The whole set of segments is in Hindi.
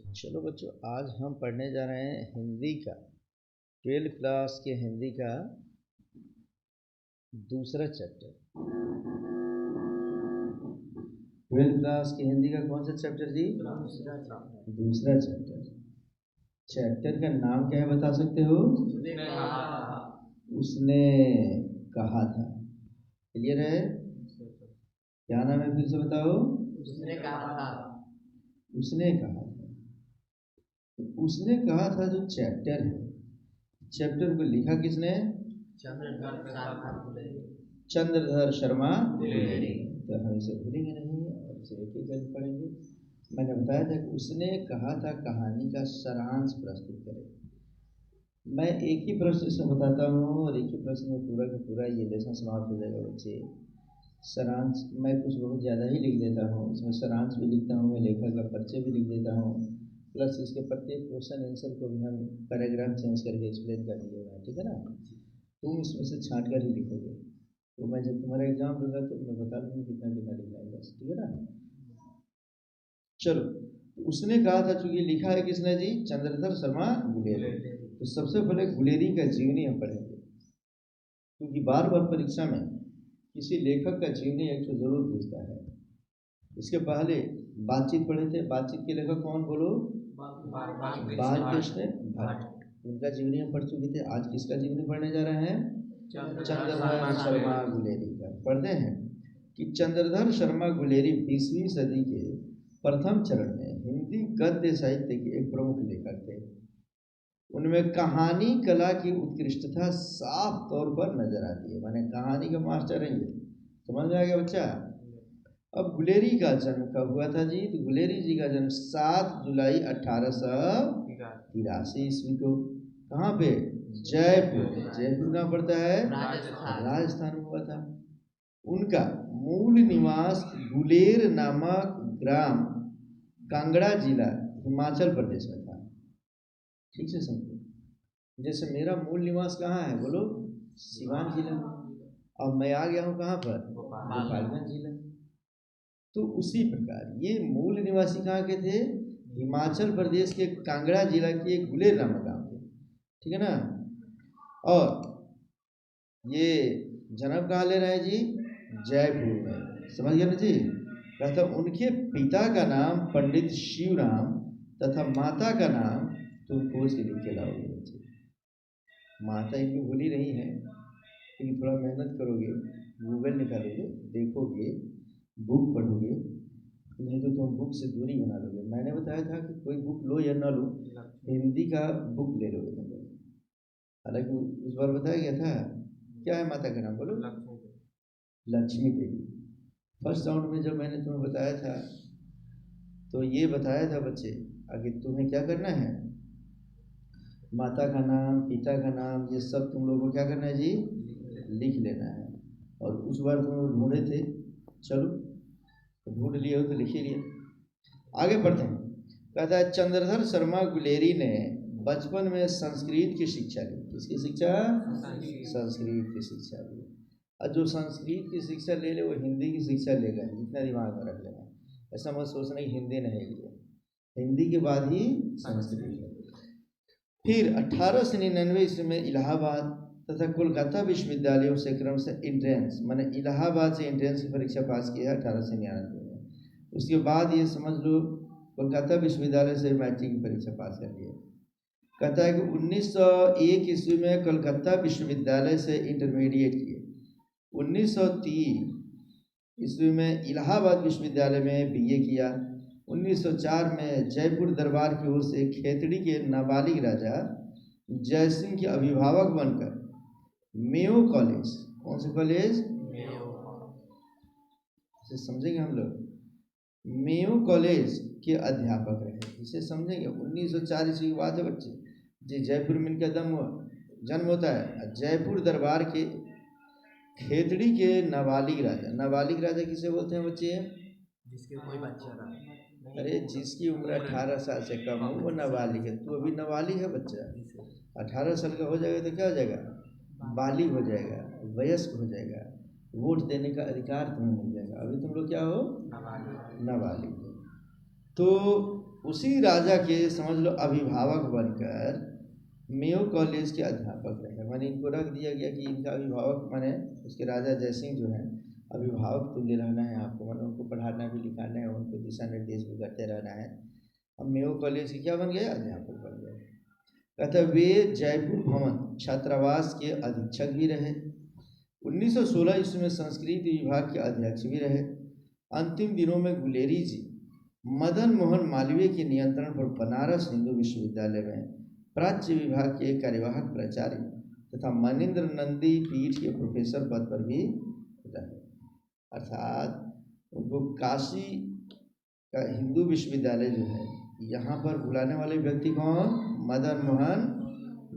तो चलो बच्चों, आज हम पढ़ने जा रहे हैं हिंदी का 12th क्लास के हिंदी का दूसरा चैप्टर। 12th क्लास के हिंदी का कौन सा चैप्टर जी? दूसरा चैप्टर। चैप्टर का नाम क्या है बता सकते हो? उसने कहा था। क्लियर है? क्या नाम है फिर से बताओ? उसने कहा था। उसने कहा था। तो उसने कहा था जो चैप्टर है, चैप्टर को लिखा किसने? चंद्रधर शर्मा गुलेरी। तो हम इसे भूलेंगे नहीं और इसे एक एक पढ़ेंगे। मैंने बताया था कि उसने कहा था कहानी का सारांश प्रस्तुत करें। मैं एक ही प्रश्न इसमें बताता हूँ और एक ही प्रश्न में पूरा का पूरा ये लेसन समाप्त हो जाएगा बच्चे। सारांश मैं कुछ बहुत ज़्यादा ही लिख देता हूँ, इसमें सारांश भी लिखता हूँ, मैं लेखक का परिचय भी लिख देता हूँ, प्लस इसके प्रत्येक क्वेश्चन आंसर को भी हम पैराग्राफ चेंज करके एक्सप्लेन कर दिए हैं। ठीक है ना? तुम इसमें से छांट कर ही लिखोगे, तो मैं जब तुम्हारा एग्जाम दूंगा तो मैं बता दूंगा कितना कितना लिखना है बस। ठीक है ना? चलो, तो उसने कहा था, चूंकि लिखा है किसने जी? चंद्रधर शर्मा गुलेरी। तो सबसे पहले गुलेरी का जीवनी हम पढ़ेंगे, क्योंकि बार बार परीक्षा में किसी लेखक का जीवनी एक तो जरूर पूछता है। इसके पहले बातचीत पढ़े थे। बातचीत के लेखक कौन बोलो? बालकृष्ण भट्ट। उनका जीवनी हम पढ़ चुके थे। आज किसका जीवनी पढ़ने जा रहे हैं? चंद्रधर शर्मा गुलेरी का। पढ़ते हैं कि चंद्रधर शर्मा गुलेरी 20वीं सदी के प्रथम चरण में हिंदी गद्य साहित्य के एक प्रमुख लेखक थे। उनमें कहानी कला की उत्कृष्टता साफ तौर पर नजर आती है। माने कहानी का मास्टर है ये। समझ में आ गया बच्चा? अब गुलेरी का जन्म कब हुआ था जी? तो गुलेरी जी का जन्म 7 जुलाई 1883 ईस्वी को। कहाँ पे? जयपुर। जयपुर कहाँ पड़ता है? राजस्थान में हुआ था। उनका मूल निवास गुलेर नामक ग्राम कांगड़ा जिला हिमाचल प्रदेश में था। ठीक से समझो। जैसे मेरा मूल निवास कहाँ है बोलो? सिवान जिला में। अब मैं आ गया हूँ कहाँ पर? गोपालगंज जिला। तो उसी प्रकार ये मूल निवासी कहाँ के थे? हिमाचल प्रदेश के कांगड़ा जिला के गुलेर नामक गांव के। ठीक है ना? और ये जन्म कहाँ ले रहे हैं जी? जयपुर में। समझ गए ना जी? कहता उनके पिता का नाम पंडित शिवराम तथा माता का नाम तुम खोज के लिख के लाओगे बच्चे। माता इनकी भूली नहीं है, लेकिन थोड़ा मेहनत करोगे, गूगल निकालोगे, देखोगे, बुक पढ़ोगे, नहीं तो तुम बुक से दूरी बना लोगे। मैंने बताया था कि कोई बुक लो या ना लो, हिंदी का बुक ले लोगे तुम लोग। हालांकि उस बार बताया गया था। क्या है माता का नाम बोलो? लक्ष्मी देवी। फर्स्ट राउंड में जब मैंने तुम्हें बताया था तो ये बताया था बच्चे, आगे तुम्हें क्या करना है? माता का नाम, पिता का नाम, ये सब तुम लोगों को क्या करना है जी? लिख लेना है। और उस बार तुम लोग ढूंढे थे, चलो ढूंढ लिए हो तो लिख ही लिए। आगे बढ़ते हैं। कहता है चंद्रधर शर्मा गुलेरी ने बचपन में संस्कृत की शिक्षा ली। किसकी शिक्षा? संस्कृत की शिक्षा ली। और जो संस्कृत की शिक्षा ले ले वो हिंदी की शिक्षा लेगा, इतना दिमाग में रख लेना। ऐसा मत सोचना कि हिंदी नहीं ली, हिंदी के बाद ही संस्कृत है। फिर 1899 ईस्वी में इलाहाबाद तथा कोलकाता विश्वविद्यालयों से क्रम से एंट्रेंस, मैंने इलाहाबाद से एंट्रेंस की परीक्षा पास किया 1899 में। उसके बाद ये समझ लो कोलकाता विश्वविद्यालय से मैट्रिक की परीक्षा पास कर लिया। कहता है कि 1901 ईस्वी में कोलकाता विश्वविद्यालय से इंटरमीडिएट किए। 1903 ईस्वी में इलाहाबाद विश्वविद्यालय में बीए किया। 1904 में जयपुर दरबार की ओर से खेतड़ी के नाबालिग राजा जयसिंह के अभिभावक बनकर मेयो कॉलेज, कौन से कॉलेज? इसे समझेंगे हम लोग, मेयो कॉलेज के अध्यापक रहे। इसे समझेंगे। 1904 ईस्वी की बात है बच्चे जी। जयपुर में इनका जन्म होता है। जयपुर दरबार के खेतड़ी के नाबालिग राजा, नाबालिग राजा किसे बोलते हैं बच्चे? जिसके कोई बच्चा ना। अरे जिसकी उम्र 18 साल से कम हो वो नाबालिग है। तू अभी नाबालिग है बच्चा। 18 साल का हो जाएगा तो क्या हो जाएगा? बालिग हो जाएगा, वयस्क हो जाएगा, वोट देने का अधिकार तुम्हें मिल जाएगा। अभी तुम लोग क्या हो? नाबालिग हो। तो उसी राजा के समझ लो अभिभावक बनकर मेयो कॉलेज के अध्यापक रहे। माने इनको रख दिया गया कि इनका अभिभावक माने उसके राजा जयसिंह जो हैं अभिभावक तुल्य रहना है आपको, माने उनको पढ़ाना भी लिखाना है, उनको दिशा निर्देश भी करते रहना है। अब मेयो कॉलेज के क्या बन गए? अध्यापक बन गए। कहते वे जयपुर भवन छात्रावास के अधीक्षक भी रहे। 1916 ईस्वी में संस्कृत विभाग के अध्यक्ष भी रहे। अंतिम दिनों में गुलेरी जी मदन मोहन मालवीय के नियंत्रण पर बनारस हिंदू विश्वविद्यालय में प्राच्य विभाग के कार्यवाहक प्राचार्य तथा मनिंद्र नंदी पीठ के प्रोफेसर पद पर भी रहे। अर्थात उनको काशी का हिंदू विश्वविद्यालय जो है यहाँ पर बुलाने वाले व्यक्ति कौन? मदन मोहन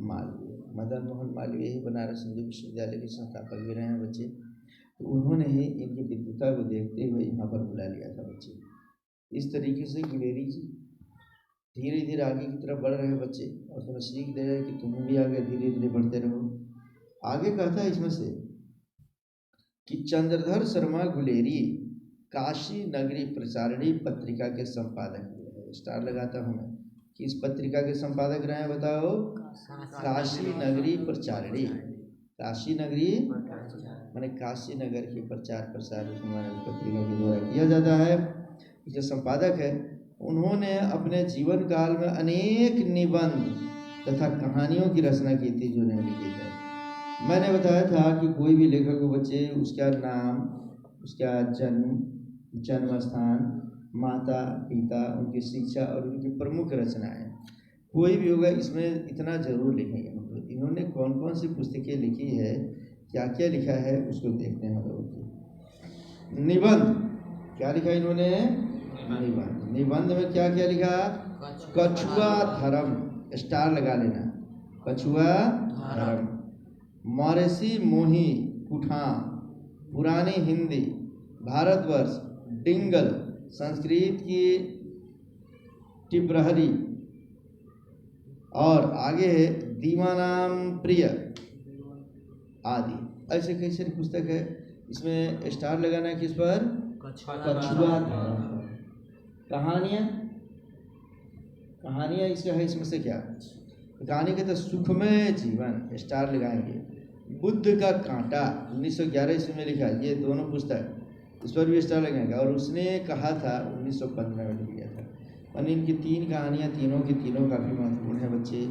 मालवीय। मदन मोहन मालवीय ही बनारस हिंदू विश्वविद्यालय के संस्थापक भी रहे हैं बच्चे। तो उन्होंने ही इनकी विद्वता को देखते हुए यहाँ पर बुला लिया था बच्चे। इस तरीके से गुलेरी जी धीरे धीरे आगे की तरफ बढ़ रहे हैं बच्चे, और तुम्हें सीख दे रहे हैं कि तुम भी आगे धीरे धीरे बढ़ते रहो। आगे कहता है इसमें से कि चंद्रधर शर्मा गुलेरी काशी नगरी प्रचारिणी पत्रिका के संपादक हुए। स्टार लगाता हूँ मैं कि इस पत्रिका के संपादक रहे हैं, बताओ? काशी नगरी प्रचारिणी। काशी नगरी माने काशी नगर के प्रचार प्रसार हमारे पत्रिका के द्वारा किया जाता है। जो संपादक है उन्होंने अपने जीवन काल में अनेक निबंध तथा कहानियों की रचना की थी जो निम्नलिखित है। मैंने बताया था कि कोई भी लेखक को बच्चे उसका नाम, उसका जन्म स्थान, माता पिता, उनकी शिक्षा और उनकी प्रमुख रचनाएं कोई भी होगा इसमें इतना जरूर लिखेंगे हम लोग। इन्होंने कौन कौन सी पुस्तकें लिखी है, क्या क्या लिखा है उसको देखते हैं हम लोग। निबंध क्या लिखा इन्होंने? निबंध में क्या क्या लिखा? कछुआ धर्म, स्टार लगा लेना, कछुआ धर्म। मौरेसी मोही कुठाम, पुरानी हिंदी, भारतवर्ष, डिंगल, संस्कृत की टिपरहरी, और आगे है दीवानाम प्रिय आदि। ऐसे कई सारी पुस्तक है। इसमें स्टार लगाना है किस पर? कछुआ धर्म। कहानियाँ इसका है। इसमें से क्या कहानी कहते? सुखमय जीवन, स्टार लगाएंगे। बुद्ध का कांटा 1911 ईस्वी में लिखा है। ये दोनों पुस्तक, इस पर भी स्टार लगाएंगे। और उसने कहा था 1915 में लिख दिया था। और इनकी तीन कहानियाँ तीनों की तीनों काफ़ी महत्वपूर्ण है बच्चे।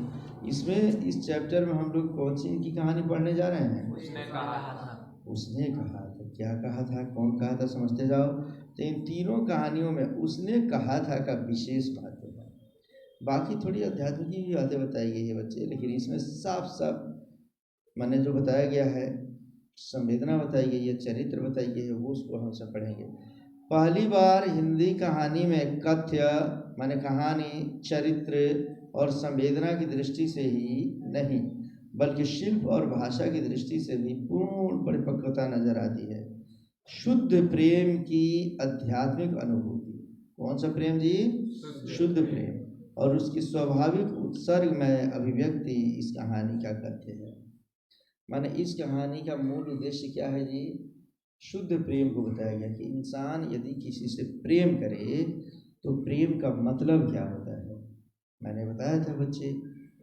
इसमें इस चैप्टर में हम लोग कौन सी इनकी कहानी पढ़ने जा रहे हैं? उसने कहा था। उसने कहा था। क्या कहा था, कौन कहा था, समझते जाओ। तो इन तीनों कहानियों में उसने कहा था का विशेष महत्व है। बाकी थोड़ी अध्यात्म की भी बातें बताई गई है बच्चे, लेकिन इसमें साफ साफ मैंने जो बताया गया है, संवेदना बताई गई है, चरित्र बताई गई है, वो उसको हम सब पढ़ेंगे। पहली बार हिंदी कहानी में कथ्य माने कहानी, चरित्र और संवेदना की दृष्टि से ही नहीं बल्कि शिल्प और भाषा की दृष्टि से भी पूर्ण परिपक्वता नजर आती है। शुद्ध प्रेम की आध्यात्मिक अनुभूति। कौन सा प्रेम जी? शुद्ध प्रेम। और उसकी स्वाभाविक उत्सर्ग में अभिव्यक्ति इस कहानी का कथ्य है। माने इस कहानी का मूल उद्देश्य क्या है जी? शुद्ध प्रेम को बताया गया कि इंसान यदि किसी से प्रेम करे तो प्रेम का मतलब क्या होता है। मैंने बताया था बच्चे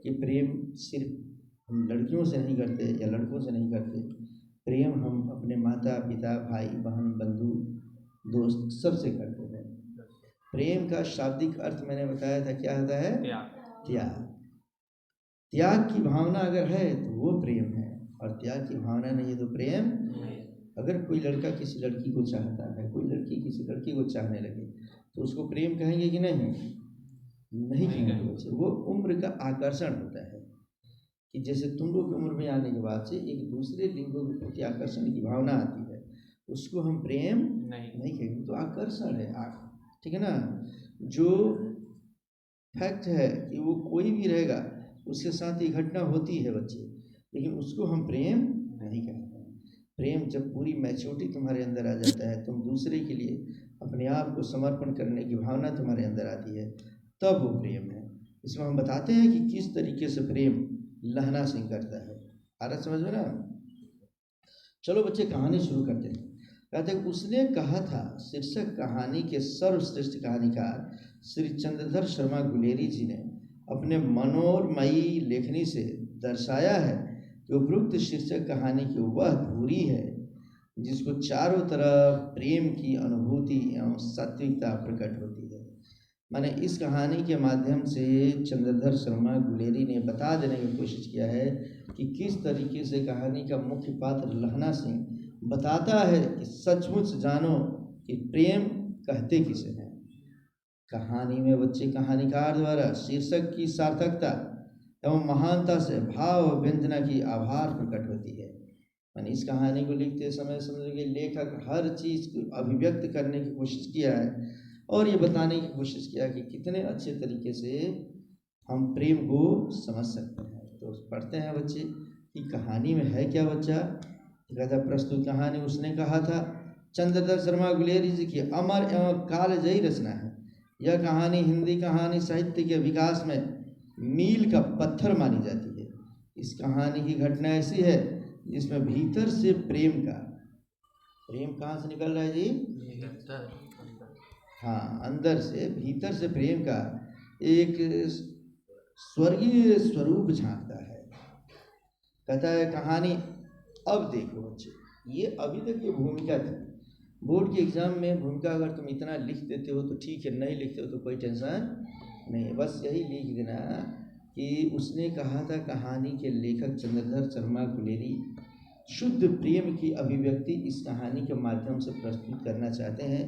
कि प्रेम सिर्फ हम लड़कियों से नहीं करते या लड़कों से नहीं करते। प्रेम हम अपने माता पिता, भाई बहन, बंधु, दोस्त सबसे करते हैं। प्रेम का शाब्दिक अर्थ मैंने बताया था क्या होता है? त्याग। त्याग की भावना अगर है तो वो प्रेम है, और त्याग की भावना नहीं है तो प्रेम नहीं। अगर कोई लड़का किसी लड़की को चाहता है, कोई लड़की किसी लड़की को चाहने लगे तो उसको प्रेम कहेंगे कि नहीं? नहीं कहेंगे बच्चे। वो उम्र का आकर्षण होता है कि जैसे तुम लोग की उम्र में आने के बाद से एक दूसरे लिंगों के प्रति आकर्षण की भावना आती है, उसको हम प्रेम नहीं कहेंगे, तो आकर्षण है। ठीक है ना? जो फैक्ट है कि वो कोई भी रहेगा उसके साथ ये घटना होती है बच्चे, लेकिन उसको हम प्रेम नहीं कहते हैं। प्रेम जब पूरी मैच्योरिटी तुम्हारे अंदर आ जाता है, तुम दूसरे के लिए अपने आप को समर्पण करने की भावना तुम्हारे अंदर आती है, तब वो प्रेम है। इसमें हम बताते हैं कि किस तरीके से प्रेम लहना सिंह करता है। आ रहा समझ में ना? चलो बच्चे कहानी शुरू करते हैं। कहते उसने कहा था। शीर्षक कहानी के सर्वश्रेष्ठ कहानीकार श्री चंद्रधर शर्मा गुलेरी जी ने अपने मनोरमयी लेखनी से दर्शाया है कि उपरोक्त शीर्षक कहानी की वह धुरी है जिसको चारों तरफ प्रेम की अनुभूति एवं सात्विकता प्रकट होती है। माने इस कहानी के माध्यम से चंद्रधर शर्मा गुलेरी ने बता देने की कोशिश किया है कि किस तरीके से कहानी का मुख्य पात्र लखना सिंह बताता है कि सचमुच जानो कि प्रेम कहते किसे हैं। कहानी में बच्चे कहानीकार द्वारा शीर्षक की सार्थकता एवं महानता से भाव व्यंजना की आभार प्रकट होती है। यानी इस कहानी को लिखते समय समझो कि लेखक हर चीज़ को अभिव्यक्त करने की कोशिश किया है और ये बताने की कोशिश किया कि कितने अच्छे तरीके से हम प्रेम को समझ सकते हैं। तो पढ़ते हैं बच्चे कि कहानी में है क्या। बच्चा कहता प्रस्तुत कहानी उसने कहा था चंद्रधर शर्मा गुलेरी जी की अमर एवं कालजयी रचना है। यह कहानी हिंदी कहानी साहित्य के विकास में मील का पत्थर मानी जाती है। इस कहानी की घटना ऐसी है जिसमें भीतर से प्रेम कहाँ से निकल रहा है जी? हाँ, अंदर से भीतर से प्रेम का एक स्वर्गीय स्वरूप झांकता है। कहता है कहानी। अब देखो बच्चे, ये अभी तक ये भूमिका थी। बोर्ड के एग्जाम में भूमिका अगर तुम इतना लिख देते हो तो ठीक है, नहीं लिखते हो तो कोई टेंशन नहीं। बस यही लिख देना कि उसने कहा था कहानी के लेखक चंद्रधर शर्मा गुलेरी शुद्ध प्रेम की अभिव्यक्ति इस कहानी के माध्यम से प्रस्तुत करना चाहते हैं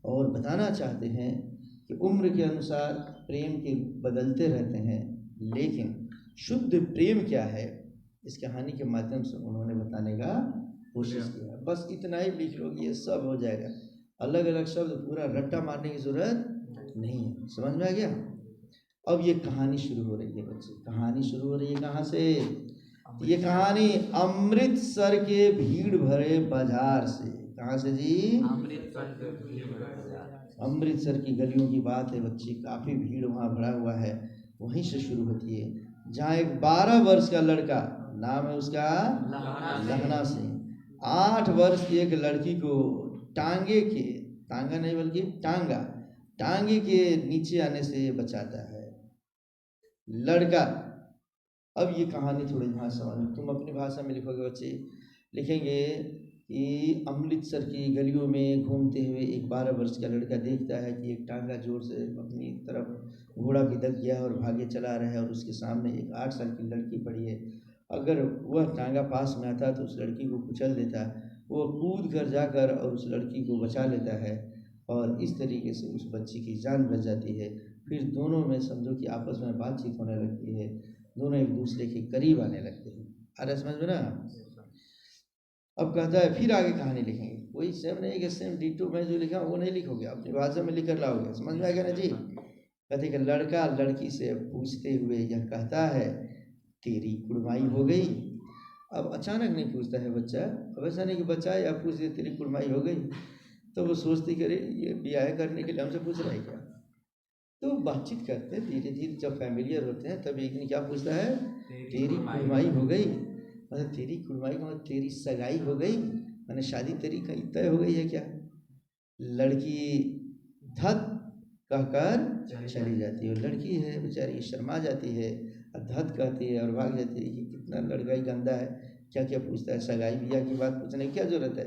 और बताना चाहते हैं कि उम्र के अनुसार प्रेम के बदलते रहते हैं, लेकिन शुद्ध प्रेम क्या है इस कहानी के माध्यम से उन्होंने बताने का कोशिश किया। बस इतना ही लिख लो, ये सब हो जाएगा। अलग अलग शब्द पूरा रट्टा मारने की जरूरत नहीं है। समझ में आ गया? अब ये कहानी शुरू हो रही है बच्चे। कहानी शुरू हो रही है कहाँ से? ये कहानी अमृतसर के भीड़ भरे बाजार से। कहाँ से जी? अमृतसर की गलियों की बात है बच्चे। काफ़ी भीड़ वहाँ भरा हुआ है, वहीं से शुरू होती है। जहाँ एक 12 वर्ष का लड़का, नाम है उसका लखना सिंह, 8 वर्ष की एक लड़की को टांगे के नीचे आने से बचाता है लड़का। अब ये कहानी थोड़ी भाषा वाली, तुम अपनी भाषा में लिखोगे बच्चे। लिखेंगे कि अमृतसर की गलियों में घूमते हुए एक 12 वर्ष का लड़का देखता है कि एक टांगा जोर से अपनी तरफ घोड़ा खिदक गया और भागे चला रहा है और उसके सामने एक 8 साल की लड़की पड़ी है। अगर वह टांगा पास में आता तो उस लड़की को कुचल देता। वो कूद कर जाकर और उस लड़की को बचा लेता है और इस तरीके से उस बच्ची की जान बच जाती है। फिर दोनों में समझो कि आपस में बातचीत होने लगती है, दोनों एक दूसरे के करीब आने लगते हैं। अरे समझ में ना? अब कहता है फिर आगे कहानी लिखेंगे। कोई सेम नहीं कि सेम डिटो में जो लिखा वो नहीं लिखोगे, अपनी भाषा में लिख कर लाओगे। समझ में आ गया ना जी? कहते कि लड़का लड़की से पूछते हुए यह कहता है तेरी कुड़माई हो गई। अब अचानक नहीं पूछता है बच्चा। अब ऐसा नहीं कि बच्चा या पूछ दे तेरी कुड़माई हो गई तो वो सोचती करे ये ब्याह करने के लिए हमसे पूछ रहा है क्या। तो बातचीत करते हैं धीरे धीरे, जब फैमिलियर होते हैं तब एक ने क्या पूछता है तेरी कुड़माई हो गई। मतलब तेरी कुड़माई का मतलब तेरी सगाई हो गई, मैंने शादी तेरी कहीं तय हो गई है क्या। लड़की धत कहकर चली जाती है। लड़की है बेचारी शर्मा जाती है, धत कहती है और भाग जाती है कि कितना लड़का ही गंदा है, क्या क्या पूछता है, सगाई ब्याह की बात पूछने की क्या जरूरत है।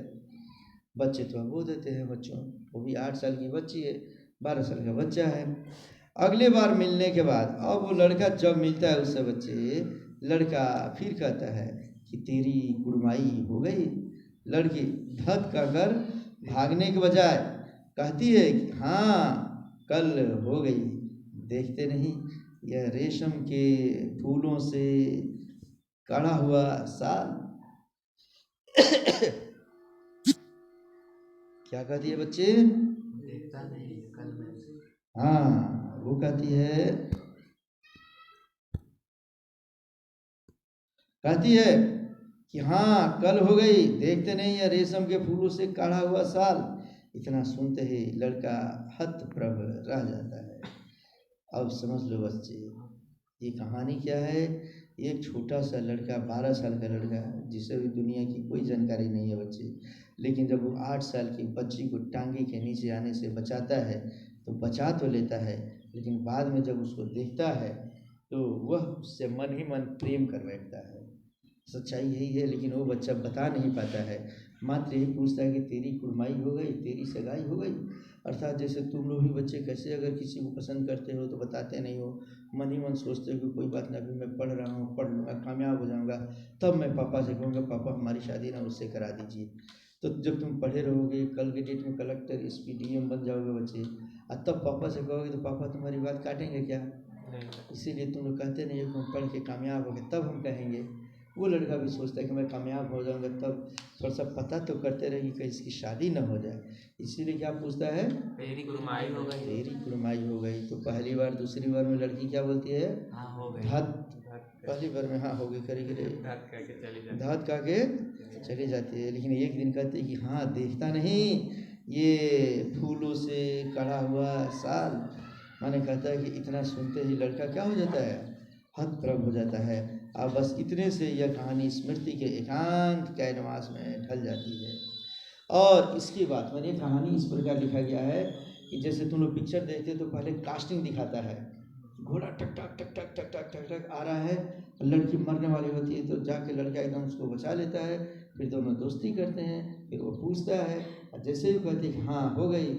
बच्चे तो वो देते हैं बच्चों, वो भी 8 साल की बच्ची है, 12 साल का बच्चा है। अगले बार मिलने के बाद अब वो लड़का जब मिलता है उससे बच्चे, लड़का फिर कहता है कि तेरी कुड़माई हो गई। लड़की धत कहकर भागने के बजाय कहती है कि हाँ कल हो गई। देखते नहीं यह रेशम के फूलों से काढ़ा हुआ साल। क्या कहती है बच्चे? देखता नहीं कल में। हाँ, वो कहती है कि हाँ कल हो गई, देखते नहीं है रेशम के फूलों से काढ़ा हुआ साल। इतना सुनते ही लड़का हतप्रभ रह जाता है। अब समझ लो बच्चे, ये कहानी क्या है? एक छोटा सा लड़का 12 साल का लड़का जिसे भी दुनिया की कोई जानकारी नहीं है बच्चे, लेकिन जब वो 8 साल की बच्ची को टांगे के नीचे आने से बचाता है तो बचा तो लेता है, लेकिन बाद में जब उसको देखता है तो वह उससे मन ही मन प्रेम कर बैठता है। सच्चाई यही है, लेकिन वो बच्चा बता नहीं पाता है, मात्र यही पूछता है कि तेरी कुड़माई हो गई, तेरी सगाई हो गई। अर्थात जैसे तुम लोग भी बच्चे कैसे अगर किसी को पसंद करते हो तो बताते नहीं हो, मन ही मन सोचते हो कि कोई बात ना, अभी मैं पढ़ रहा हूँ, पढ़ लूँगा, कामयाब हो जाऊँगा, तब मैं पापा से कहूँगा पापा हमारी शादी ना उससे करा दीजिए। तो जब तुम पढ़े रहोगे, कल के डेट में कलेक्टर SPDM बन जाओगे बच्चे, और तब पापा से कहोगे तो पापा तुम्हारी बात काटेंगे क्या? इसीलिए तुम लोग कहते नहीं हो तुम पढ़ के कामयाब हो गए तब हम कहेंगे। वो लड़का भी सोचता है कि मैं कामयाब हो जाऊंगा तब, थोड़ा सा पता तो करते रहे कि कहीं इसकी शादी न हो जाए, इसीलिए क्या पूछता है, तेरी कुड़माई हो गई, तेरी कुड़माई हो गई। तो पहली बार दूसरी बार में लड़की क्या बोलती है, हाँ हो गई, पहली बार में हाँ हो गई करेगी, धात का के चली जाती है। लेकिन एक दिन कहते हैं कि हाँ देखता नहीं ये फूलों से कढ़ा हुआ साल, माने कहता है कि इतना सुनते ही लड़का क्या हो जाता है, हतप्रभ हो जाता है। अब बस इतने से यह कहानी स्मृति के एकांत कैनवास में ढल जाती है। और इसके बाद मैंने कहानी इस प्रकार लिखा गया है कि जैसे तुम लोग पिक्चर देखते तो पहले कास्टिंग दिखाता है, घोड़ा टक टक टक टक टक टक टक टक आ रहा है, लड़की मरने वाली होती है तो जाके लड़का एकदम उसको बचा लेता है, फिर दोनों दोस्ती करते हैं, फिर वो पूछता है और जैसे ही कहते हैं कि हाँ हो गई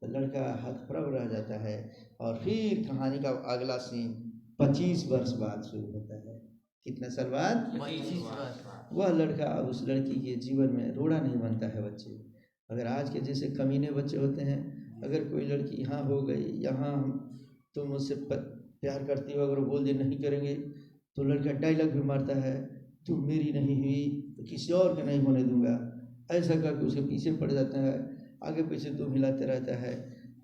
तो लड़का हतप्रभ रह जाता है। और फिर कहानी का अगला सीन 25 वर्ष बाद शुरू होता है। कितने साल बाद? 25 वर्ष। वह लड़का अब उस लड़की के जीवन में रोड़ा नहीं बनता है बच्चे। अगर आज के जैसे कमीने बच्चे होते हैं, अगर कोई लड़की यहाँ हो गई, यहाँ तुम मुझसे प्यार करती हो, अगर बोल दे नहीं करेंगे तो लड़का डायलॉग भी मारता है, तुम मेरी नहीं हुई तो किसी और का नहीं होने दूंगा, ऐसा करके उसके पीछे पड़ जाता है, आगे पीछे तुम हिलाते रहता है।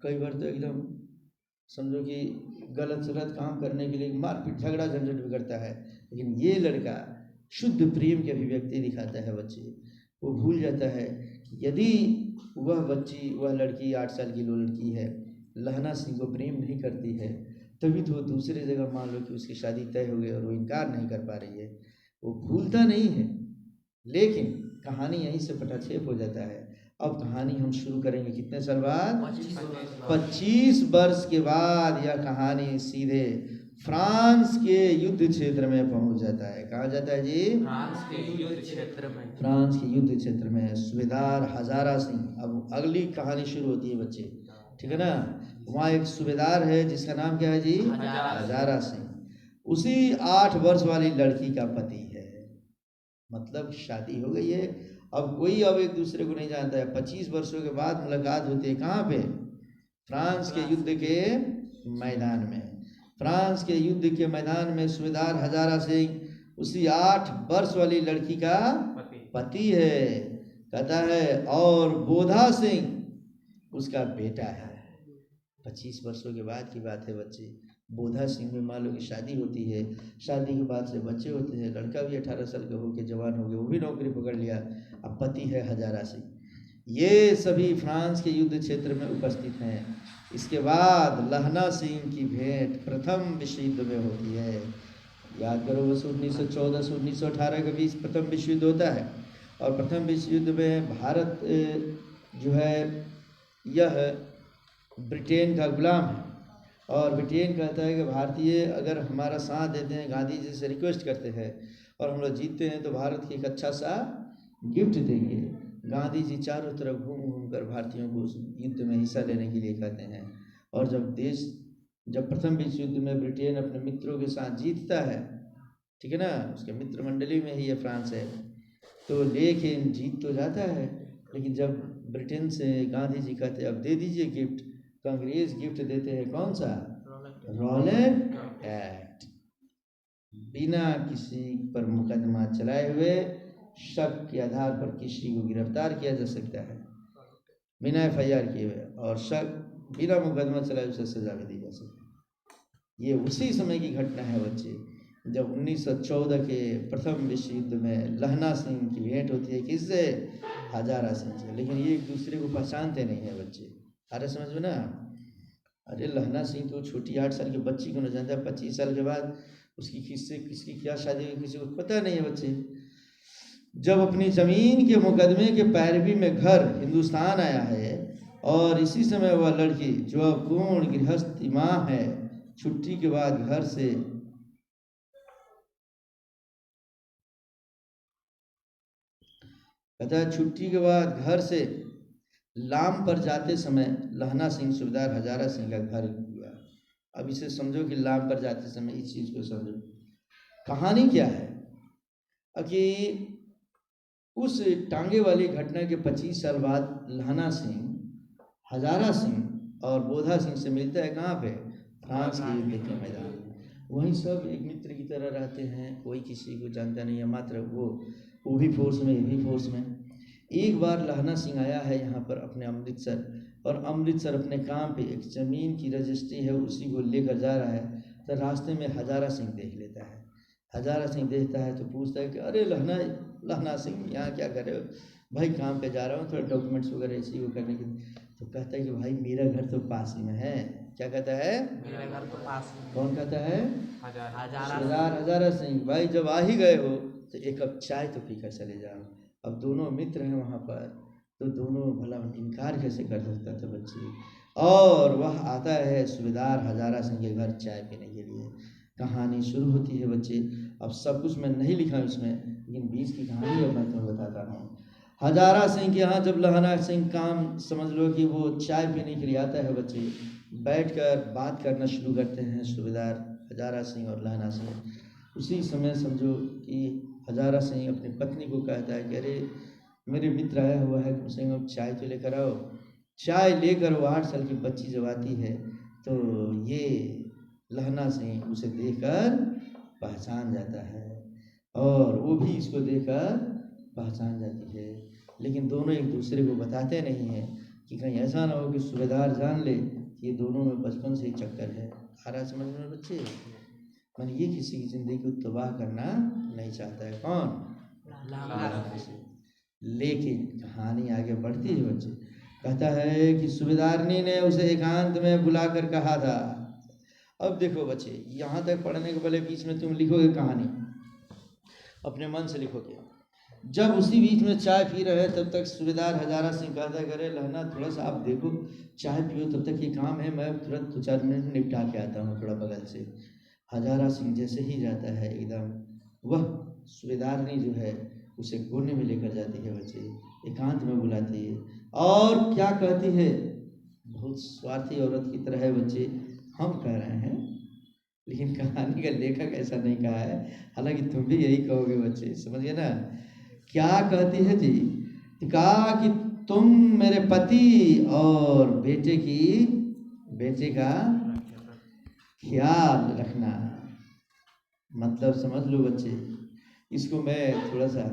कई बार तो एकदम समझो कि गलत सलत काम करने के लिए मारपीट झगड़ा झंझट भी करता है। लेकिन ये लड़का शुद्ध प्रेम की अभिव्यक्ति दिखाता है बच्चे। वो भूल जाता है कि यदि वह बच्ची, वह लड़की 8 साल की जो लड़की है, लहना सिंह को प्रेम नहीं करती है, तभी तो वो दूसरे जगह मान लो कि उसकी शादी तय हो गई और वो इनकार नहीं कर पा रही है। वो भूलता नहीं है, लेकिन कहानी यहीं से पटाक्षेप हो जाता है। अब कहानी हम शुरू करेंगे कितने साल बाद? 25 वर्ष के बाद यह कहानी सीधे फ्रांस के युद्ध क्षेत्र में पहुंच जाता है। कहाँ जाता है जी? फ्रांस के युद्ध क्षेत्र में। फ्रांस के युद्ध क्षेत्र में सूबेदार हजारा सिंह, अब अगली कहानी शुरू होती है बच्चे, ठीक है ना। वहाँ एक सूबेदार है जिसका नाम क्या है जी? हजारा सिंह। उसी 8 वर्ष वाली लड़की का पति है, मतलब शादी हो गई है। अब कोई अब एक दूसरे को नहीं जानता है। 25 वर्षों के बाद मुलाकात होती है, कहाँ पे? फ्रांस के युद्ध के मैदान में। फ्रांस के युद्ध के मैदान में सूबेदार हजारा सिंह उसी 8 वर्ष वाली लड़की का पति है, कहता है, और बोधा सिंह उसका बेटा है। 25 वर्षों के बाद की बात है बच्चे। बोधा सिंह में मान लो कि शादी होती है, शादी के बाद से बच्चे होते हैं, लड़का भी 18 साल का होकर जवान हो गया, वो भी नौकरी पकड़ लिया, अब पति है हजारा सिंह। ये सभी फ्रांस के युद्ध क्षेत्र में उपस्थित हैं। इसके बाद लहना सिंह की भेंट प्रथम विश्व युद्ध में होती है। याद करो, बस 1914 से 1918 के बीच प्रथम विश्व युद्ध होता है। और प्रथम विश्व युद्ध में भारत जो है यह ब्रिटेन का गुलाम है, और ब्रिटेन कहता है कि भारतीय अगर हमारा साथ देते हैं, गांधी जी से रिक्वेस्ट करते हैं और हम लोग जीतते हैं तो भारत की एक अच्छा सा गिफ्ट देंगे। गांधी जी चारों तरफ घूम घूम कर भारतीयों को उस युद्ध में हिस्सा लेने के लिए कहते हैं। और जब प्रथम विश्व युद्ध में ब्रिटेन अपने मित्रों के साथ जीतता है, ठीक है ना, उसके मित्र मंडली में ही ये फ्रांस है, तो लेकिन जीत तो जाता है, लेकिन जब ब्रिटेन से गांधी जी कहते हैं अब दे दीजिए गिफ्ट, तो अंग्रेज गिफ्ट देते हैं कौन सा? Rowlatt act. बिना किसी पर मुकदमा चलाए हुए शक के आधार पर किसी को गिरफ्तार किया जा सकता है, बिना FIR किए हुए, और शक बिना मुकदमा चलाए उसे सजा भी दी जा सकती है। ये उसी समय की घटना है बच्चे, जब 1914 के प्रथम विश्व युद्ध में लहना सिंह की भेंट होती है, किससे? हजारा सिंह से। लेकिन ये एक दूसरे को पहचानते नहीं है बच्चे, अरे समझ में ना। अरे लहना सिंह तो छोटी 8 साल की बच्ची को न जानता है, 25 साल के बाद उसकी किससे किसकी क्या शादी हुई किसी को पता नहीं है बच्चे। जब अपनी ज़मीन के मुकदमे के पैरवी में घर हिंदुस्तान आया है और इसी समय वह लड़की जो अब पूर्ण गृहस्थी माँ है छुट्टी के बाद घर से कहता है छुट्टी के बाद घर से लाम पर जाते समय लहना सिंह सूबेदार हजारा सिंह का घर हुआ। अब इसे समझो कि लाम पर जाते समय इस चीज़ को समझो। कहानी क्या है कि उस टांगे वाली घटना के 25 साल बाद लहना सिंह हजारा सिंह और बोधा सिंह से मिलता है। कहाँ पे? फ्रांस के युद्ध के मैदान में। वहीं सब एक मित्र की तरह रहते हैं, कोई किसी को जानता नहीं है, मात्र वो भी फोर्स में, ये भी फोर्स में। एक बार लहना सिंह आया है यहाँ पर अपने अमृतसर, और अमृतसर अपने काम पे एक ज़मीन की रजिस्ट्री है उसी को लेकर जा रहा है। तो रास्ते में हजारा सिंह देख लेता है। हजारा सिंह देखता है तो पूछता है कि अरे लहना सिंह यहाँ क्या कर रहे हो? भाई काम पे जा रहा हूँ, थोड़ा डॉक्यूमेंट्स वगैरह इसी को करने के। तो कहता है कि भाई मेरा घर तो पास ही में है। क्या कहता है? मेरा घर तो पास में। कौन कहता है? हजारा हजारा सिंह। भाई जब आ ही गए हो तो एक कप चाय तो पीकर चले जाओ। अब दोनों मित्र हैं वहाँ पर, तो दोनों भला इनकार कैसे कर सकता था बच्चे। और वह आता है सूबेदार हजारा सिंह के घर चाय पीने के लिए। कहानी शुरू होती है बच्चे। अब सब कुछ मैं नहीं लिखा इसमें, लेकिन बीच की कहानी अब मैं तुम्हें बताता हूँ। हजारा सिंह के यहाँ जब लहना सिंह काम समझ लो कि वो चाय पीने के लिए आता है बच्चे, बैठकर बात करना शुरू करते हैं सूबेदार हजारा सिंह और लहना सिंह। उसी समय समझो कि हजारा सिंह अपनी पत्नी को कहता है कि अरे मेरे मित्र आया हुआ है, कम से कम चाय तो लेकर आओ। चाय लेकर वो 8 साल की बच्ची जब आती है तो ये लहना सिंह उसे देखकर पहचान जाता है और वो भी इसको देखकर पहचान जाती है। लेकिन दोनों एक दूसरे को बताते नहीं हैं कि कहीं ऐसा ना हो कि सूबेदार जान ले कि ये दोनों में बचपन से ही चक्कर है। आ रहा समझ में बच्चे? मन ये किसी की ज़िंदगी को तबाह करना नहीं चाहता है। कौन? लहना सिंह। लेकिन कहानी आगे बढ़ती है बच्चे। कहता है कि सूबेदारनी ने उसे एकांत में बुलाकर कहा था। अब देखो बच्चे, यहाँ तक पढ़ने के पहले बीच में तुम लिखोगे कहानी, अपने मन से लिखोगे। जब उसी बीच में चाय पी रहे तब तक सूबेदार हजारा सिंह कहता है करे लहना थोड़ा सा आप देखो, चाय पियो, तब तक ये काम है, मैं तुरंत 2-4 मिनट में निपटा के आता हूँ थोड़ा बगल से। हजारा सिंह जैसे ही जाता है एकदम वह सूबेदारनी जो है उसे कोने में लेकर जाती है बच्चे, एकांत में बुलाती है और क्या कहती है। बहुत स्वार्थी औरत की तरह है बच्चे, हम कह रहे हैं लेकिन कहानी का लेखक ऐसा नहीं कहा है, हालांकि तुम भी यही कहोगे बच्चे, समझिए ना। क्या कहती है जी? कहा कि तुम मेरे पति और बेटे का ख्याल रखना। मतलब समझ लो बच्चे, इसको मैं थोड़ा सा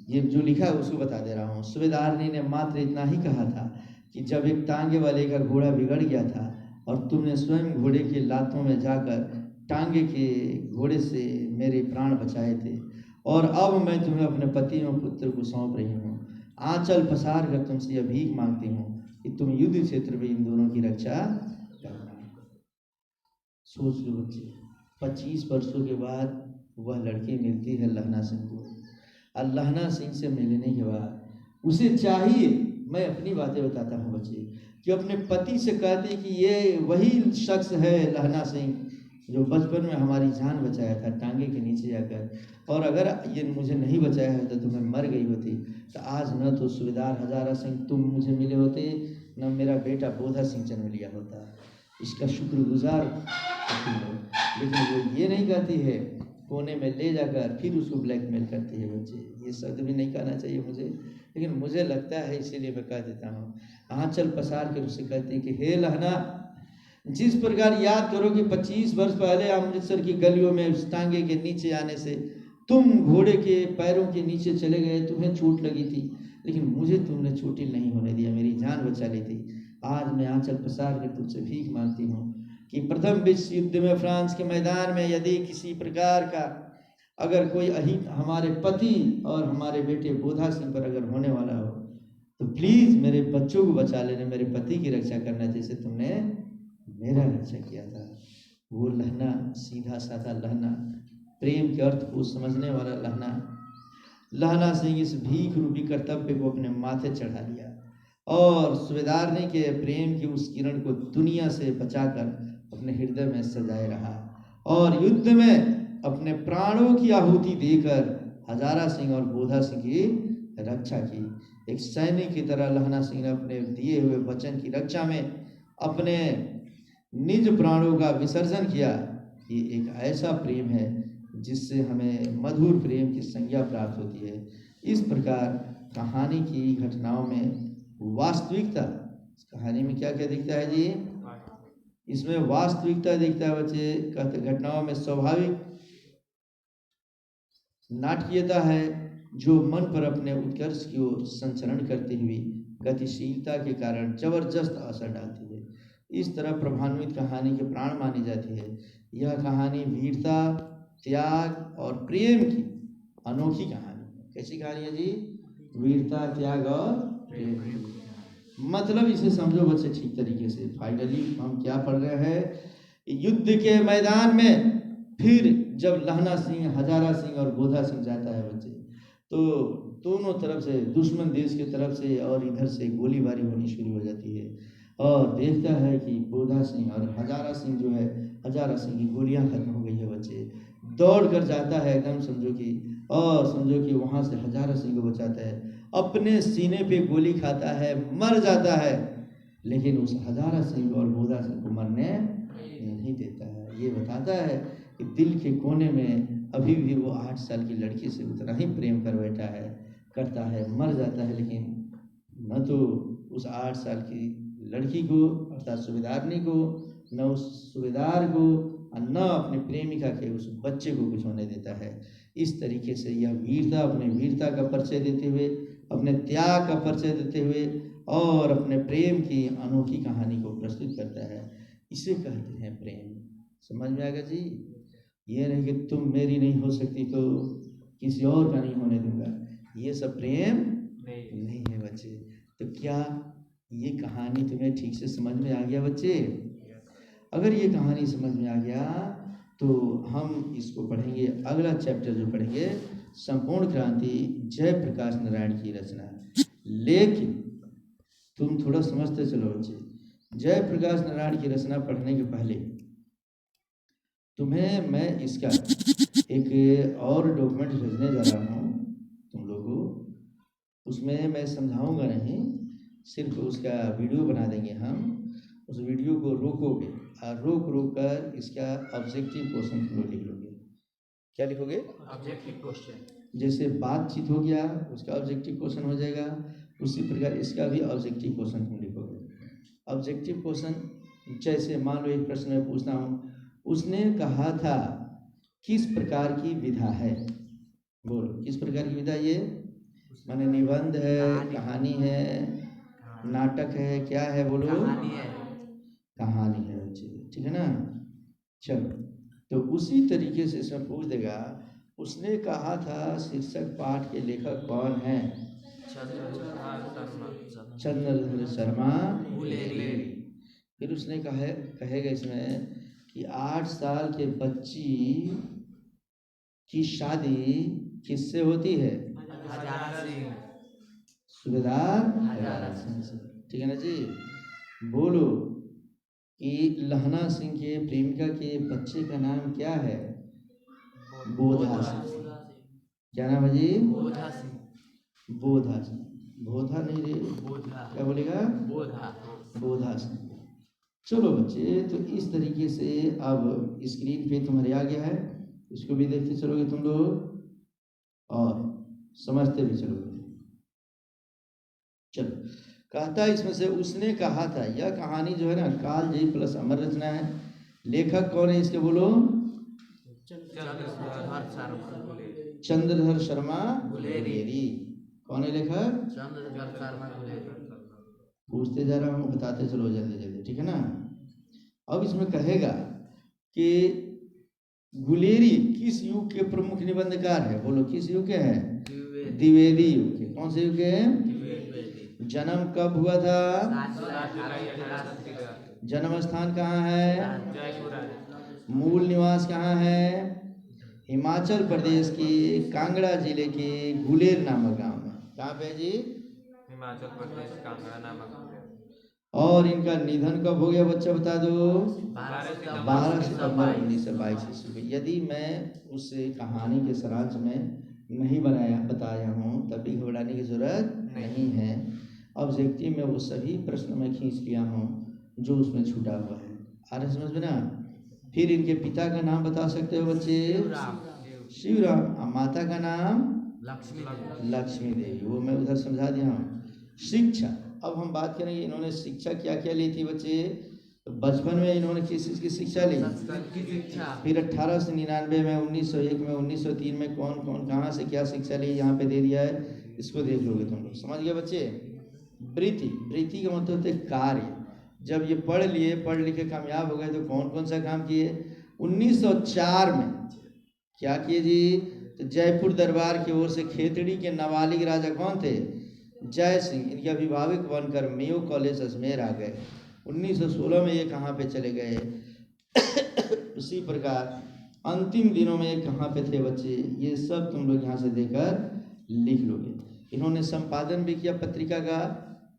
ये जो लिखा है उसको बता दे रहा हूँ। सूबेदारनी ने मात्र इतना ही कहा था कि जब एक टांगे वाले का घोड़ा बिगड़ गया था और तुमने स्वयं घोड़े के लातों में जाकर टांगे के घोड़े से मेरे प्राण बचाए थे, और अब मैं तुम्हें अपने पति और पुत्र को सौंप रही हूँ। आंचल पसार कर तुमसे यह भीख मांगती हूँ कि तुम युद्ध क्षेत्र में इन दोनों की रक्षा करना। सोच लो बच्चे, 25 वर्षों के बाद वह लड़की मिलती है लहना सिंह को, और लहना सिंह से मिलने के बाद उसे चाहिए, मैं अपनी बातें बताता हूँ बच्चे, कि अपने पति से कहते कि ये वही शख्स है लहना सिंह जो बचपन में हमारी जान बचाया था टांगे के नीचे जाकर, और अगर ये मुझे नहीं बचाया है तो मैं मर गई होती, तो आज न तो सूबेदार हजारा सिंह तुम मुझे मिले होते, न मेरा बेटा बोधा सिंह जन्म लिया होता। इसका शुक्रगुजार लेकिन वो ये नहीं कहती है, कोने में ले जाकर फिर उसको ब्लैकमेल करती है बच्चे। ये शब्द भी नहीं कहना चाहिए मुझे, लेकिन मुझे लगता है इसीलिए मैं कह देता हूँ। आंचल पसार कर उससे कहती है कि हे लहना, जिस प्रकार याद करो कि 25 वर्ष पहले अमृतसर की गलियों में उस टांगे के नीचे आने से तुम घोड़े के पैरों के नीचे चले गए, तुम्हें चोट लगी थी, लेकिन मुझे तुमने चोटिल नहीं होने दिया, मेरी जान बचा ली थी। आज मैं आंचल पसार कर तुमसे भीख मांगती हूँ कि प्रथम विश्व युद्ध में फ्रांस के मैदान में यदि किसी प्रकार का अगर कोई अहित हमारे पति और हमारे बेटे बोधा सिंह पर अगर होने वाला हो तो प्लीज़ मेरे बच्चों को बचा लेना, मेरे पति की रक्षा करना जैसे तुमने मेरा रक्षा किया था। वो लहना, सीधा साधा लहना, प्रेम के अर्थ को समझने वाला लहना, लहना सिंह इस भीख रूपी कर्तव्य को अपने माथे चढ़ा लिया और सूबेदारनी के प्रेम की उस किरण को दुनिया से बचाकर अपने हृदय में सजाए रहा और युद्ध में अपने प्राणों की आहुति देकर हजारा सिंह और बोधा सिंह की रक्षा की। एक सैनिक की तरह लहना सिंह ने अपने दिए हुए वचन की रक्षा में अपने निज प्राणों का विसर्जन किया। ये एक ऐसा प्रेम है जिससे हमें मधुर प्रेम की संज्ञा प्राप्त होती है। इस प्रकार कहानी की घटनाओं में वास्तविकता, कहानी में क्या क्या दिखता है जी? इसमें वास्तविकता दिखता है बच्चे। घटनाओं में स्वाभाविक नाटकीयता है जो मन पर अपने उत्कर्ष की ओर संचरण करती हुई गतिशीलता के कारण जबरदस्त असर डालती है। इस तरह प्रभान्वित कहानी के प्राण मानी जाती है। यह कहानी वीरता, त्याग और प्रेम की अनोखी कहानी है। कैसी कहानी है जी? वीरता, त्याग और प्रेम। मतलब इसे समझो बच्चे ठीक तरीके से। फाइनली हम क्या पढ़ रहे हैं? युद्ध के मैदान में फिर जब लहना सिंह, हजारा सिंह और बोधा सिंह जाता है बच्चे, तो दोनों तरफ से, दुश्मन देश की तरफ से और इधर से गोलीबारी होनी शुरू हो जाती है और देखता है कि बोधा सिंह और हजारा सिंह जो है, हजारा सिंह की गोलियां खत्म हो गई है बच्चे। दौड़ कर जाता है एकदम समझो कि वहाँ से हजारा सिंह को बचाता है, अपने सीने पे गोली खाता है, मर जाता है, लेकिन उस हजारा सिंह और बोधा सिंह को मरने नहीं देता है। ये बताता है कि दिल के कोने में अभी भी वो 8 साल की लड़की से उतना ही प्रेम करता है, मर जाता है, लेकिन न तो उस 8 साल की लड़की को अर्थात सूबेदारनी को, न उस सूबेदार को, न अपने प्रेमिका के उस बच्चे को कुछ होने देता है। इस तरीके से यह वीरता, अपने वीरता का परिचय देते हुए, अपने त्याग का परिचय देते हुए और अपने प्रेम की अनोखी कहानी को प्रस्तुत करता है। इसे कहते हैं प्रेम। समझ में आएगा जी? ये नहीं कि तुम मेरी नहीं हो सकती तो किसी और का नहीं होने दूंगा, ये सब प्रेम नहीं है बच्चे। तो क्या ये कहानी तुम्हें ठीक से समझ में आ गया बच्चे? अगर ये कहानी समझ में आ गया तो हम इसको पढ़ेंगे, अगला चैप्टर जो पढ़ेंगे संपूर्ण क्रांति जयप्रकाश नारायण की रचना। लेकिन तुम थोड़ा समझते चलो बच्चे, जयप्रकाश नारायण की रचना पढ़ने के पहले तुम्हें मैं इसका एक और डॉक्यूमेंट भेजने जा रहा हूँ तुम लोगों। उसमें मैं समझाऊंगा नहीं, सिर्फ उसका वीडियो बना देंगे हम। उस वीडियो को रोकोगे और रोक कर इसका ऑब्जेक्टिव क्वेश्चन तुम लोग लिख लोगे। क्या लिखोगे? Objective question. जैसे बातचीत हो गया उसका ऑब्जेक्टिव क्वेश्चन हो जाएगा, उसी प्रकार इसका भी ऑब्जेक्टिव क्वेश्चन तुम लिखोगे। ऑब्जेक्टिव क्वेश्चन जैसे मान लो एक प्रश्न मैं पूछता हूँ, उसने कहा था किस प्रकार की विधा है? बोलो किस प्रकार की विधा? ये माने निबंध है, कहानी है, नाटक है, क्या है? बोलो कहानी है बच्चे, ठीक है ना? चलो, तो उसी तरीके से इसमें पूछ देगा, उसने कहा था शीर्षक पाठ के लेखक कौन है? चंद्रधर शर्मा गुलेरी। फिर उसने कहेगा इसमें कि 8 साल के बच्ची की शादी किससे होती है? सूबेदार हजारा सिंह से, ठीक है ना जी? बोलो कि लहना सिंह के प्रेमिका के बच्चे का नाम क्या है? बोधा सिंह। क्या नाम है जी? बोधा सिंह। बोधा नहीं रे, क्या बोलेगा? बोधा सिंह। चलो बच्चे, तो इस तरीके से अब स्क्रीन पे तुम्हारे आ गया है, इसको भी देखते चलोगे तुम लोग और समझते भी चलोगे। चलो, कहता है इसमें से उसने कहा था, यह कहानी जो है ना कालजयी प्लस अमर रचना है। लेखक कौन है इसके? बोलो। चंद्रधर शर्मा गुलेरी। कौन है लेखक? चंद्रधर शर्मा गुलेरी। पूछते जा रहा हूँ, बताते चलो जल्दी जल्दी, ठीक है ना? अब इसमें कहेगा कि गुलेरी किस युग के प्रमुख निबंधकार है? बोलो किस युग के हैं? द्विवेदी युग के। कौन से युग के हैं? जन्म कब हुआ था? जन्म स्थान कहाँ है? मूल निवास कहाँ है? हिमाचल प्रदेश के कांगड़ा जिले के गुलेर नामक गांव में। कहाँ पे है जी? हिमाचल प्रदेश कांगड़ा नामक। और इनका निधन कब हो गया बच्चा बता दो? 12 सितंबर सितंबर 1922 ईस्वी में। यदि मैं उस कहानी के सारांश में नहीं बताया हूँ तब भी घबराने की जरूरत नहीं है। ऑब्जेक्टिव में वो सभी प्रश्न मैं खींच लिया हूँ जो उसमें छूटा हुआ है। आ रहा समझ में ना? फिर इनके पिता का नाम बता सकते हो बच्चे? शिवराम। और माता का नाम? लक्ष्मी देवी। वो मैं उधर समझा दिया हूँ। शिक्षा, अब हम बात करेंगे इन्होंने शिक्षा क्या क्या ली थी बच्चे। तो बचपन में इन्होंने किस चीज़ की शिक्षा ली? फिर 1899 में, 1901 में, 1903 में कौन कौन कहाँ से क्या शिक्षा ली यहाँ पे दे दिया है, इसको देख लोगे तुम लोग। समझ गए बच्चे? वृत्ति, वृत्ति का मतलब होता है कार्य। जब ये पढ़ लिए, पढ़ लिख के कामयाब हो गए तो कौन कौन सा काम किए? 1904 में क्या किए जी? तो जयपुर दरबार की ओर से खेतड़ी के नाबालिग राजा कौन थे? जय सिंह। इनके अभिभावक बनकर मेयो कॉलेज अजमेर आ गए। 1916 में ये कहाँ पे चले गए? उसी प्रकार अंतिम दिनों में ये कहाँ पे थे बच्चे, ये सब तुम लोग यहाँ से देकर लिख लोगे। इन्होंने संपादन भी किया पत्रिका का,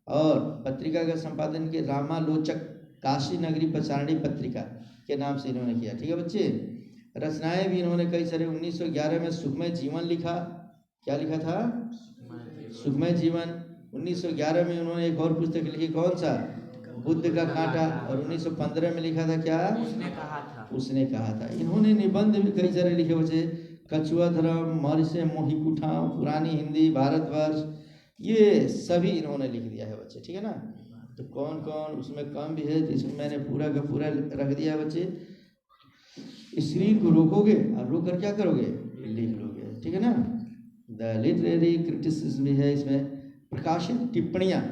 और पत्रिका का संपादन के रामालोचक काशी नगरी प्रसारणी पत्रिका के नाम से इन्होंने किया। ठीक है बच्चे? रचनाएं भी इन्होंने कई सारे। 1911 में सुखमय जीवन लिखा। क्या लिखा था? सुखमय जीवन। 1911 में उन्होंने एक और पुस्तक लिखी, कौन सा? बुद्ध का कांटा। और 1915 में लिखा था क्या? उसने कहा था। इन्होंने निबंध भी कई सारे लिखे बच्चे। कछुआ धर्म, मौर्य मोहिकुठा, पुरानी हिंदी, भारतवर्ष, ये सभी इन्होंने लिख दिया है बच्चे। ठीक है ना? तो कौन कौन उसमें कम भी है, इसमें मैंने पूरा का पूरा रख दिया है बच्चे। स्क्रीन को रोकोगे और रोक कर क्या करोगे? लिख लोगे। ठीक है ना? द लिटरेरी क्रिटिसिज्म भी है इसमें। प्रकाशित टिप्पणियाँ,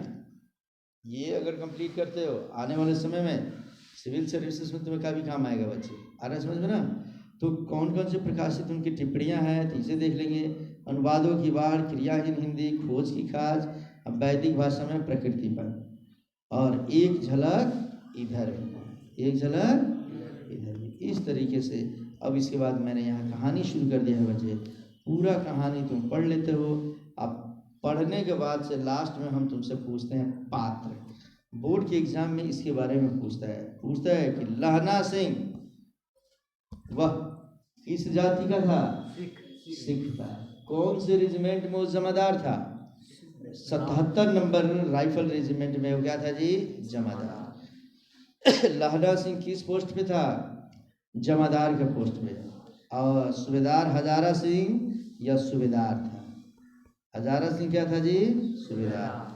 ये अगर कंप्लीट करते हो आने वाले समय में सिविल सर्विसेज में तुम्हें काफ़ी काम आएगा बच्चे। आ रहा है समझ में ना? तो कौन कौन से प्रकाशित उनकी टिप्पणियाँ हैं तो इसे देख लेंगे। अनुवादों की बाढ़, क्रियाहीन हिंदी, खोज की खाज, वैदिक भाषा में प्रकृति पर, और एक झलक इधर भी, एक झलक इधर भी, इस तरीके से। अब इसके बाद मैंने यहाँ कहानी शुरू कर दिया है बच्चे। पूरा कहानी तुम पढ़ लेते हो। अब पढ़ने के बाद से लास्ट में हम तुमसे पूछते हैं पात्र। बोर्ड के एग्जाम में इसके बारे में पूछता है कि लहना सिंह वह किस जाति का था? सिख था। कौन से रेजिमेंट में वो जमादार था? 77 नंबर राइफल रेजिमेंट में वो क्या था जी? जमादार। लहना सिंह किस पोस्ट पे था? जमादार के पोस्ट पे। और सूबेदार हजारा सिंह या सूबेदार था? हजारा सिंह क्या था जी? सूबेदार।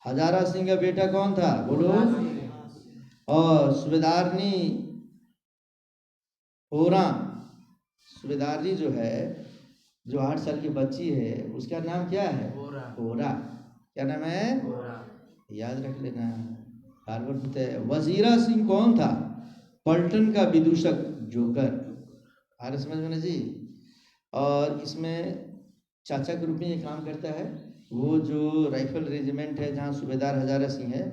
हजारा सिंह का बेटा कौन था? बोलो। और सूबेदारनी होरा, सूबेदारनी जो है, जो 8 साल की बच्ची है, उसका नाम क्या है? होरा। क्या नाम है? याद रख लेना, बार बार पूछते हैं। वजीरा सिंह कौन था? पलटन का विदूषक जोकर। आ रहा समझ में ना जी? और इसमें चाचा के रूप में ये काम करता है। वो जो राइफल रेजिमेंट है जहाँ सूबेदार हजारा सिंह है,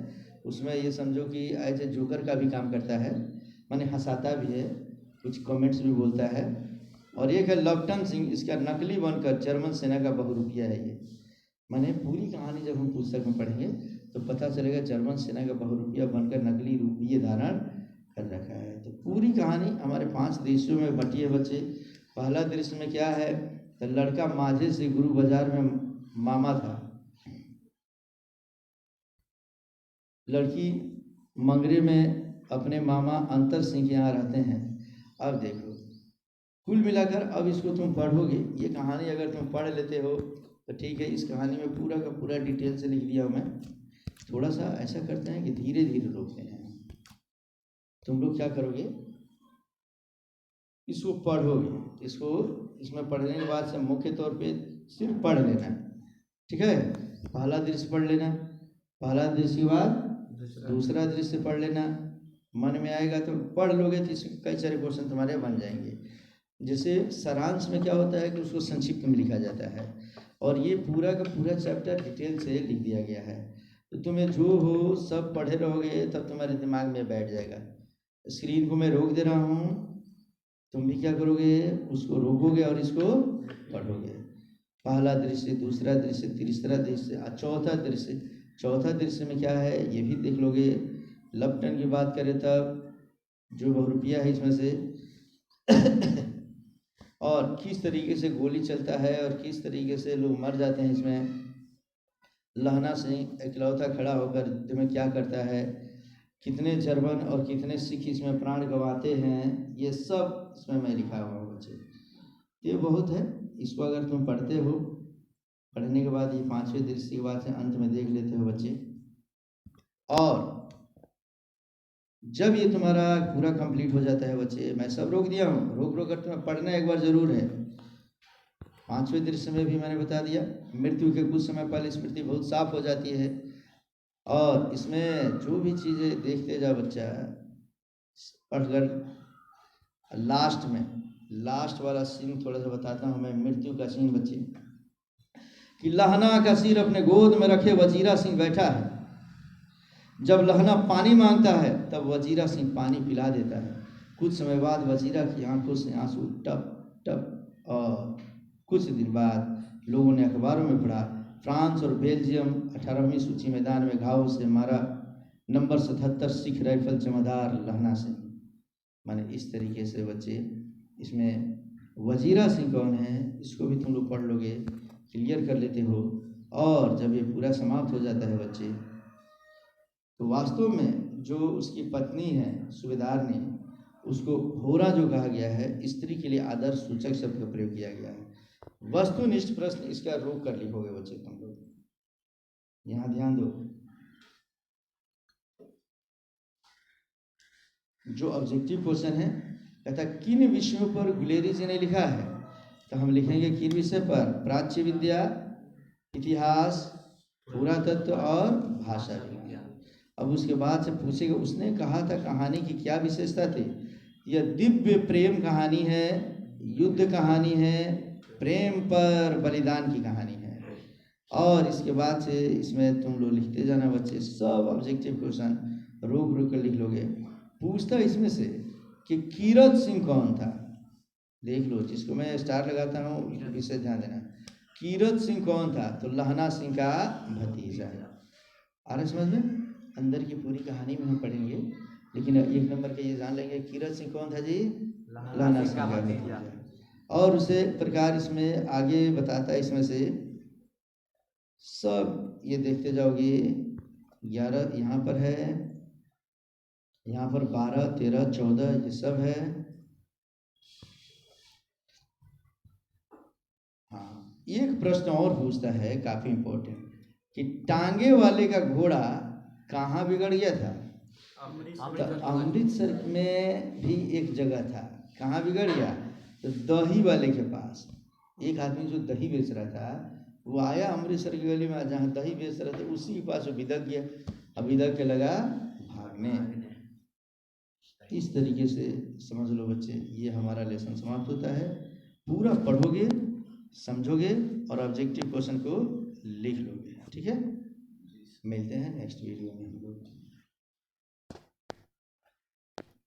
उसमें ये समझो कि एज ए जोकर का भी काम करता है, माने हंसाता भी है, कुछ कमेंट्स भी बोलता है। और एक है लप्टन सिंह, इसका नकली बनकर जर्मन सेना का बहुरूपिया है ये। माने पूरी कहानी जब हम पुस्तक में पढ़ेंगे तो पता चलेगा जर्मन सेना का बहुरूपिया बनकर नकली रूपये धारण कर रखा है। तो पूरी कहानी हमारे 5 दृश्यों में बटी है बच्चे। पहला दृश्य में क्या है? तो लड़का माझे से गुरु बाजार में मामा था, लड़की मंगरे में अपने मामा अंतर सिंह के यहाँ रहते हैं। अब देखो, कुल मिलाकर अब इसको तुम पढ़ोगे, ये कहानी अगर तुम पढ़ लेते हो तो ठीक है। इस कहानी में पूरा का पूरा डिटेल से लिख दिया मैं। थोड़ा सा ऐसा करते हैं कि धीरे धीरे रोकते हैं। तुम लोग क्या करोगे? इसको पढ़ोगे, इसको इसमें पढ़ने के बाद से मुख्य तौर पे सिर्फ पढ़ लेना, ठीक है? पहला दृश्य पढ़ लेना, पहला दृश्य के बाद दूसरा दृश्य पढ़ लेना। मन में आएगा तो पढ़ लोगे तो इसमें कई सारे क्वेश्चन तुम्हारे बन जाएंगे। जैसे सारांश में क्या होता है कि उसको संक्षिप्त में लिखा जाता है, और ये पूरा का पूरा चैप्टर डिटेल से लिख दिया गया है। तो तुम्हें जो हो सब पढ़े रहोगे तब तुम्हारे दिमाग में बैठ जाएगा। स्क्रीन को मैं रोक दे रहा हूँ, तुम भी क्या करोगे, उसको रोकोगे और इसको पढ़ोगे। पहला दृश्य, दूसरा दृश्य, तीसरा दृश्य, चौथा दृश्य। चौथा दृश्य में क्या है ये भी देख लोगे। लपटन की बात करें तब जो बहुरूपिया है इसमें से और किस तरीके से गोली चलता है और किस तरीके से लोग मर जाते हैं इसमें। लहना सिंह इकलौता खड़ा होकर युद्ध में क्या करता है, कितने जर्मन और कितने सिख इसमें प्राण गंवाते हैं, ये सब इसमें मैं लिखा हुआ हूँ बच्चे। ये बहुत है, इसको अगर तुम पढ़ते हो, पढ़ने के बाद ये 5वें दृश्य के बाद से अंत में देख लेते हो बच्चे। और जब ये तुम्हारा पूरा कंप्लीट हो जाता है बच्चे, मैं सब रोक दिया हूँ, रोक कर तुम्हें पढ़ना एक बार जरूर है। 5वें दृश्य में भी मैंने बता दिया, मृत्यु के कुछ समय पहले स्मृति बहुत साफ हो जाती है। और इसमें जो भी चीज़ें देखते जाओ बच्चा, पढ़कर लास्ट वाला सीन थोड़ा सा बताता हूँ मैं, मृत्यु का सीन बच्चे। कि लहना का सिर अपने गोद में रखे वजीरा सिंह बैठा है। जब लहना पानी मांगता है तब वजीरा सिंह पानी पिला देता है। कुछ समय बाद वजीरा की आंखों से आंसू टप टप। और कुछ दिन बाद लोगों ने अखबारों में पढ़ा, फ्रांस और बेल्जियम 18वीं सूची मैदान में घाव से मारा नंबर 77 सिख राइफल जमादार लहना सिंह। माने इस तरीके से बच्चे इसमें वजीरा सिंह कौन है इसको भी तुम लोग पढ़ लोगे, क्लियर कर लेते हो। और जब ये पूरा समाप्त हो जाता है बच्चे, तो वास्तव में जो उसकी पत्नी है सूबेदारनी, उसको होरा जो कहा गया है, स्त्री के लिए आदर्श सूचक शब्द का प्रयोग किया गया है। वस्तुनिष्ठ प्रश्न इसका रोक कर लिखोगे बच्चे तुम लोग, यहाँ ध्यान दो। जो ऑब्जेक्टिव क्वेश्चन है, कहता किन विषयों पर गुलेरी जी ने लिखा है, तो हम लिखेंगे किन विषय पर, प्राच्य विद्या, इतिहास, पुरातत्व और भाषा विज्ञान। अब उसके बाद से पूछेगा उसने कहा था कहानी की क्या विशेषता थी, यह दिव्य प्रेम कहानी है, युद्ध कहानी है, प्रेम पर बलिदान की कहानी है। और इसके बाद से इसमें तुम लोग लिखते जाना बच्चे, सब ऑब्जेक्टिव क्वेश्चन रोक कर लिख लोगे। पूछता इसमें से कि कीरत सिंह कौन था, देख लो, जिसको मैं स्टार लगाता हूँ विषय ध्यान देना। कीरत सिंह कौन था, तो लहना सिंह का भतीजा है। आ रहा समझ में, अंदर की पूरी कहानी में हम पढ़ेंगे, लेकिन 1 नंबर के ये जान लेंगे कीरत सिंह कौन था जी, लहना सिंह का भतीजा। और उसे प्रकार इसमें आगे बताता है, इसमें से सब ये देखते जाओगे। 11 यहाँ पर है, यहाँ पर 12, 13, 14 ये सब है। हाँ, एक प्रश्न और पूछता है काफी इंपॉर्टेंट, कि टांगे वाले का घोड़ा कहाँ बिगड़ गया था, तो अमृतसर में भी एक जगह था, कहाँ बिगड़ गया, तो दही वाले के पास। एक आदमी जो दही बेच रहा था वो आया अमृतसर की गली में, जहाँ दही बेच रहा था उसी के पास वो बिदक गया। अब बिदक के लगा भागने। इस तरीके से समझ लो बच्चे, ये हमारा लेसन समाप्त होता है। पूरा पढ़ोगे, समझोगे और ऑब्जेक्टिव क्वेश्चन को लिख लोगे, ठीक है। मिलते हैं नेक्स्ट वीडियो में हम लोग।